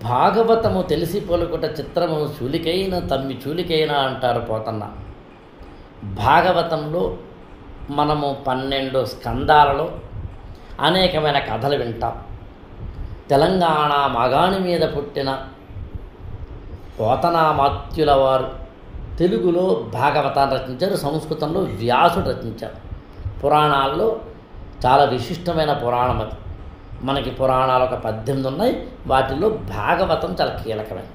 భాగవతము తెలిసి పలుకుట చిత్రము చూలికైన తమ్మి చూలికైన అంటారు పోతన్న. భాగవతంలో మనము 12 స్కందాలలో అనేకమైన కథలు వింటాం. తెలంగాణ మాగాణి మీద పుట్టిన పోతనామాత్యుల వారు తెలుగులో భాగవతాన్ని రచించారు, సంస్కృతంలో వ్యాసుడు రచించారు. పురాణాల్లో చాలా విశిష్టమైన పురాణం అది. మనకి పురాణాలు ఒక 18 ఉన్నాయి, వాటిల్లో భాగవతం చాలా కీలకమైనది.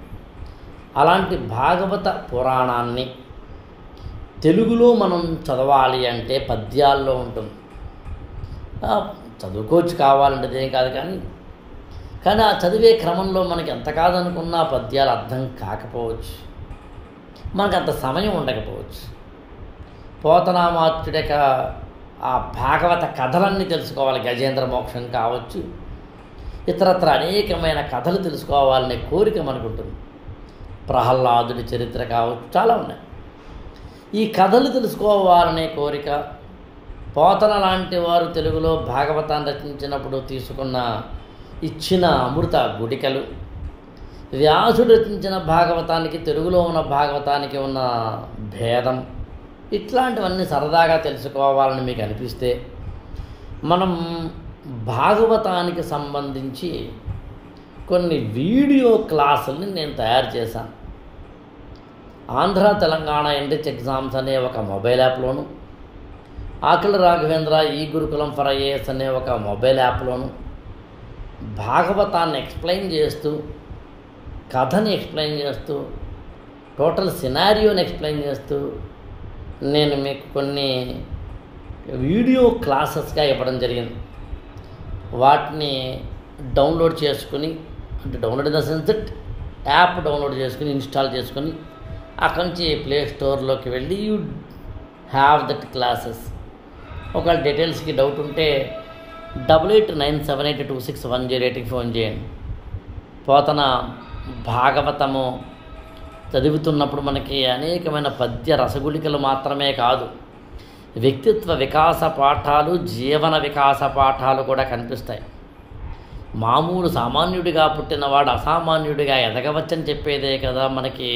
అలాంటి భాగవత పురాణాన్ని తెలుగులో మనం చదవాలి అంటే పద్యాల్లో ఉంటుంది. చదువుకోవచ్చు, కావాలంటే ఏం కాదు, కానీ ఆ చదివే క్రమంలో మనకి ఎంత కాదనుకున్నా పద్యాలు అర్థం కాకపోవచ్చు, మనకు అంత సమయం ఉండకపోవచ్చు. పోతనామాత్యుడక ఆ భాగవత కథలన్నీ తెలుసుకోవాలి. గజేంద్ర మోక్షం కావచ్చు, ఇతరత్ర అనేకమైన కథలు తెలుసుకోవాలనే కోరిక మనకు ఉంటుంది. ప్రహ్లాదుడి చరిత్ర కావచ్చు, చాలా ఉన్నాయి. ఈ కథలు తెలుసుకోవాలనే కోరిక పోతన లాంటి వారు తెలుగులో భాగవతాన్ని రచించినప్పుడు ఇచ్చిన అమృత గుడికలు, వ్యాసుడు రచించిన భాగవతానికి తెలుగులో ఉన్న భాగవతానికి ఉన్న భేదం, ఇట్లాంటివన్నీ సరదాగా తెలుసుకోవాలని మీకు అనిపిస్తే మనం భాగవతానికి సంబంధించి కొన్ని వీడియో క్లాసుల్ని నేను తయారు చేశాను. ఆంధ్ర తెలంగాణ ఎంట్రన్స్ ఎగ్జామ్స్ అనే ఒక మొబైల్ యాప్లోను, ఆకలి రాఘవేంద్ర ఈ గురుకులం ఫర్ ఐఏఎస్ అనే ఒక మొబైల్ యాప్లోను భాగవతాన్ని ఎక్స్ప్లెయిన్ చేస్తూ, కథని ఎక్స్ప్లెయిన్ చేస్తూ, టోటల్ సినారియోని ఎక్స్ప్లెయిన్ చేస్తూ నేను మీకు కొన్ని వీడియో క్లాసెస్గా ఇవ్వడం జరిగింది. వాటిని డౌన్లోడ్ చేసుకుని, అంటే download in the sense that app download చేసుకుని ఇన్స్టాల్ చేసుకుని అక్కడి నుంచి ప్లే స్టోర్లోకి వెళ్ళి యూ హ్యావ్ దట్ క్లాసెస్. ఒకవేళ డీటెయిల్స్కి డౌట్ ఉంటే 8897826108కి ఫోన్ చేయండి. పోతన భాగవతము చదువుతున్నప్పుడు మనకి అనేకమైన పద్య రసగుళికలు మాత్రమే కాదు, వ్యక్తిత్వ వికాస పాఠాలు, జీవన వికాస పాఠాలు కూడా కనిపిస్తాయి. మామూలు సామాన్యుడిగా పుట్టినవాడు అసామాన్యుడిగా ఎదగవచ్చని చెప్పేదే కదా మనకి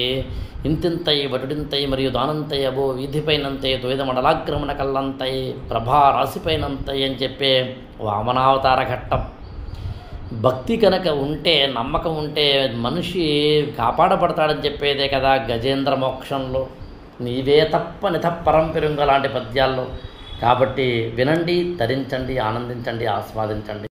ఇంతింతై వటుడింతై మరియు దానంతై అబో వీధిపైనంతై ద్వైత మండలాగ్రమణ కల్లంతై ప్రభా రాశిపైనంతై అని చెప్పే వామనావతార ఘట్టం. భక్తి కనుక ఉంటే, నమ్మకం ఉంటే మనిషి కాపాడబడతాడని చెప్పేదే కదా గజేంద్ర మోక్షంలో నీవే తప్ప నితప్పరం పెరుంగ లాంటి పద్యాల్లో. కాబట్టి వినండి, తరించండి, ఆనందించండి, ఆస్వాదించండి.